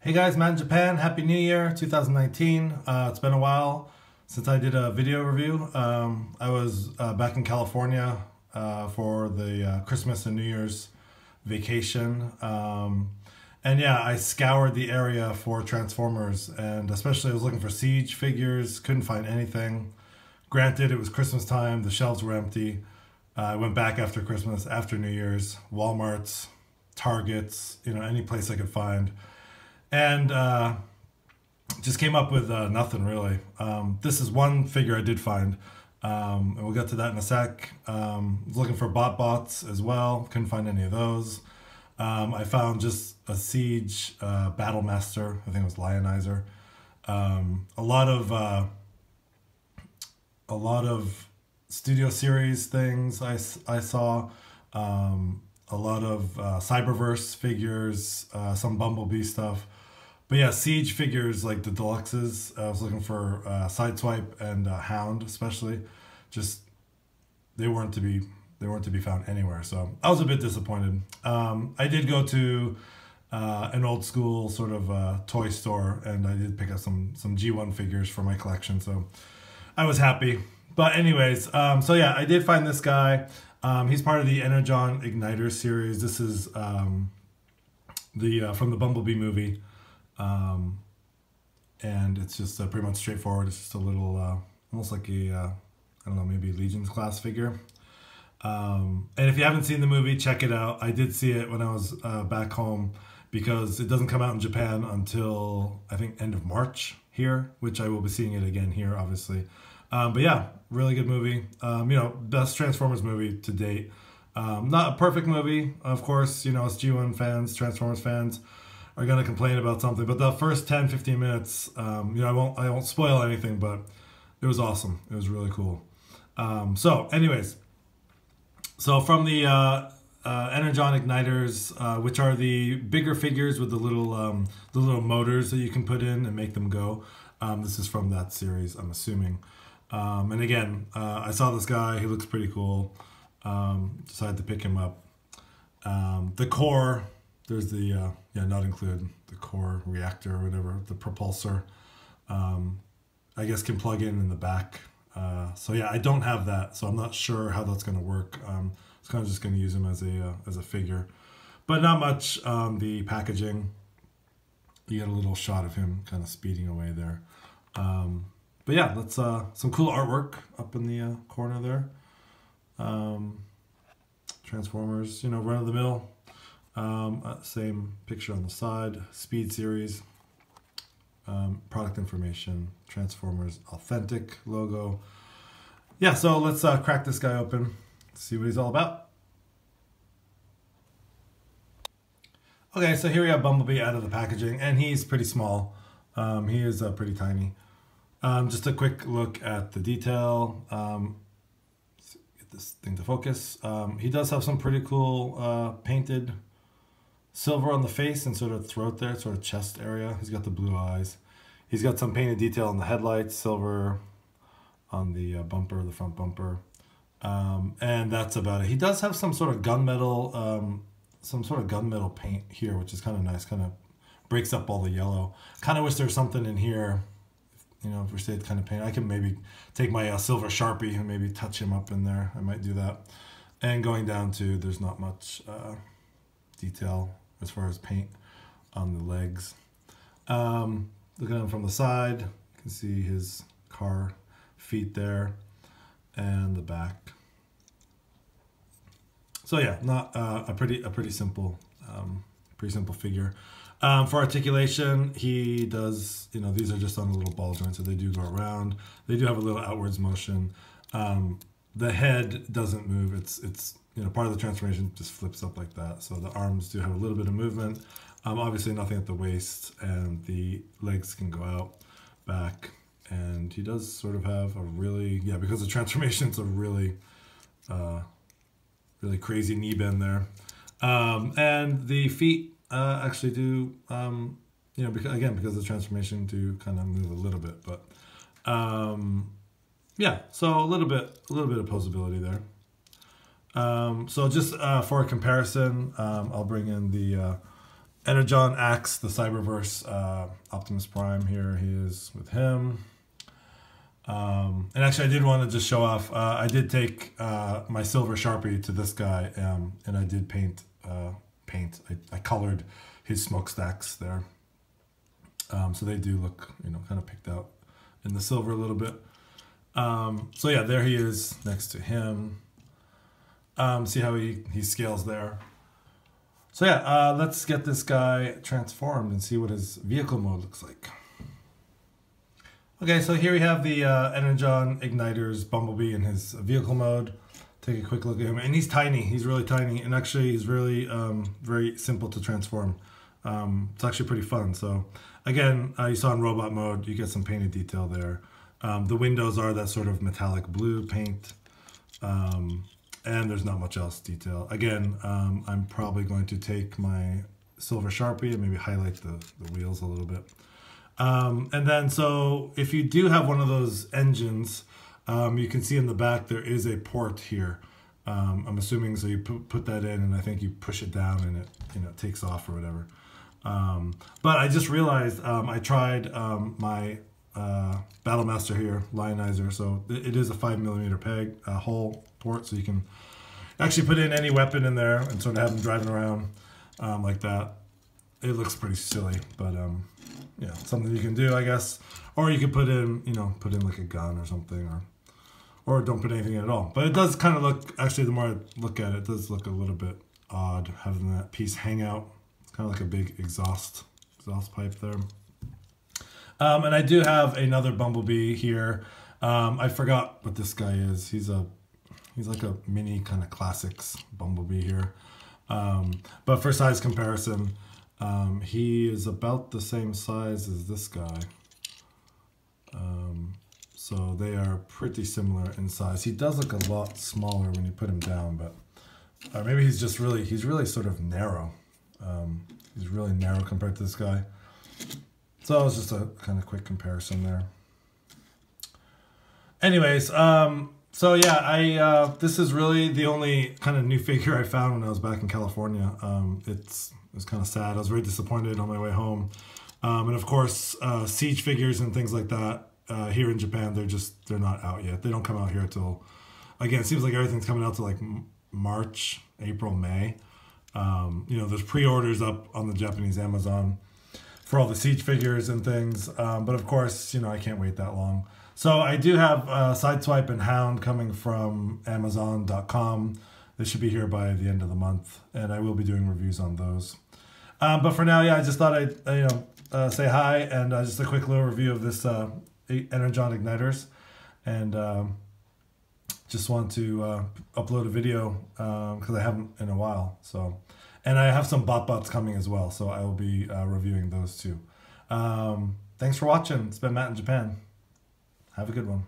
Hey guys, Matt in Japan. Happy New Year 2019. It's been a while since I did a video review. I was back in California for the Christmas and New Year's vacation. And yeah, I scoured the area for Transformers, and especially I was looking for Siege figures, couldn't find anything. Granted, it was Christmas time, the shelves were empty. I went back after Christmas, after New Year's, Walmart's, Target's, any place I could find. And just came up with nothing really. This is one figure I did find, and we'll get to that in a sec. Was looking for bots as well, couldn't find any of those. I found just a Siege Battle Master, I think it was Lionizer. A lot of Studio Series things I saw. A lot of Cyberverse figures, some Bumblebee stuff. But yeah, Siege figures like the deluxes. I was looking for Sideswipe and Hound especially. Just they weren't to be found anywhere. So I was a bit disappointed. I did go to an old school sort of toy store, and I did pick up some G1 figures for my collection. So I was happy. But anyways, so yeah, I did find this guy. He's part of the Energon Igniter series. This is from the Bumblebee movie. And it's just pretty much straightforward. It's just a little, almost like a, I don't know, maybe Legion's class figure. And if you haven't seen the movie, check it out. I did see it when I was back home, because it doesn't come out in Japan until, I think, end of March here, which I will be seeing it again here, obviously. But yeah, really good movie. Best Transformers movie to date. Not a perfect movie, of course. Us G1 fans, Transformers fans are gonna complain about something, but the first 10-15 minutes, I won't spoil anything, but it was awesome. It was really cool. So anyways, so from the Energon Igniters, which are the bigger figures with the little motors that you can put in and make them go. This is from that series, I'm assuming. And again, I saw this guy, he looks pretty cool. Decided to pick him up. The core, there's the, not include the core reactor or whatever, the propulsor, I guess can plug in the back. So yeah, I don't have that, so I'm not sure how that's going to work. I'm kind of just going to use him as a figure, but not much. The packaging, you get a little shot of him kind of speeding away there. But yeah, that's some cool artwork up in the corner there. Transformers, run of the mill. Same picture on the side. Speed series. Product information. Transformers authentic logo. Yeah, so let's crack this guy open. See what he's all about. Okay, so here we have Bumblebee out of the packaging, and he's pretty small. He is pretty tiny. Just a quick look at the detail. Get this thing to focus. He does have some pretty cool painted silver on the face and sort of throat there, sort of chest area. He's got the blue eyes. He's got some painted detail on the headlights, silver on the bumper, the front bumper. And that's about it. He does have some sort of gunmetal paint here, which is kind of nice, kind of breaks up all the yellow. Kind of wish there was something in here, if we stayed kind of paint. I can maybe take my silver Sharpie and maybe touch him up in there. I might do that. And going down to, there's not much detail as far as paint on the legs. Looking at him from the side, you can see his car feet there and the back. So yeah, not a pretty simple figure. For articulation, he does, these are just on a little ball joint, so they do go around. They do have a little outwards motion. The head doesn't move. It's part of the transformation just flips up like that. So the arms do have a little bit of movement. Obviously nothing at the waist, and the legs can go out, back, and he does sort of have a really, because the transformation, it's a really crazy knee bend there. And the feet actually do, because of the transformation, do kind of move a little bit, but yeah, so a little bit of posability there. So just for a comparison, I'll bring in the Energon Axe, the Cyberverse Optimus Prime here. He is with him. And actually, I did want to just show off. I did take my silver Sharpie to this guy, and I did paint. I colored his smokestacks there, so they do look, kind of picked out in the silver a little bit. So yeah, there he is next to him. See how he scales there. So yeah, let's get this guy transformed and see what his vehicle mode looks like. Okay, so here we have the Energon Igniter's Bumblebee in his vehicle mode. Take a quick look at him, and he's tiny. He's really tiny, and actually he's really very simple to transform. It's actually pretty fun. So again, you saw in robot mode, you get some painted detail there. The windows are that sort of metallic blue paint. And there's not much else detail. Again, I'm probably going to take my silver Sharpie and maybe highlight the wheels a little bit. And then, so if you do have one of those engines, you can see in the back there is a port here. I'm assuming, so you put that in, and I think you push it down and it takes off or whatever. But I just realized I tried my Battlemaster here, Lionizer. So it is a 5mm peg hole port, so you can actually put in any weapon in there and sort of have them driving around like that. It looks pretty silly, but yeah, something you can do, I guess. Or you could put in, like a gun or something, or don't put anything in at all. But it does kind of look, actually, the more I look at it, it does look a little bit odd having that piece hang out. It's kind of like a big exhaust pipe there. And I do have another Bumblebee here. I forgot what this guy is. He's like a mini kind of classics Bumblebee here. But for size comparison, he is about the same size as this guy. So they are pretty similar in size. He does look a lot smaller when you put him down, but maybe he's really sort of narrow. He's really narrow compared to this guy. So it's just a kind of quick comparison there. Anyways, so yeah, this is really the only kind of new figure I found when I was back in California. It was kind of sad. I was very disappointed on my way home. And of course, Siege figures and things like that here in Japan, they're not out yet. They don't come out here till, again, it seems like everything's coming out to like March, April, May. There's pre-orders up on the Japanese Amazon for all the Siege figures and things. But of course, I can't wait that long. So I do have Sideswipe and Hound coming from Amazon.com. They should be here by the end of the month, and I will be doing reviews on those. But for now, yeah, I just thought I'd say hi, and just a quick little review of this Energon Igniters, and just want to upload a video because I haven't in a while. So, and I have some BotBots coming as well, so I will be reviewing those too. Thanks for watching. It's been Matt in Japan. Have a good one.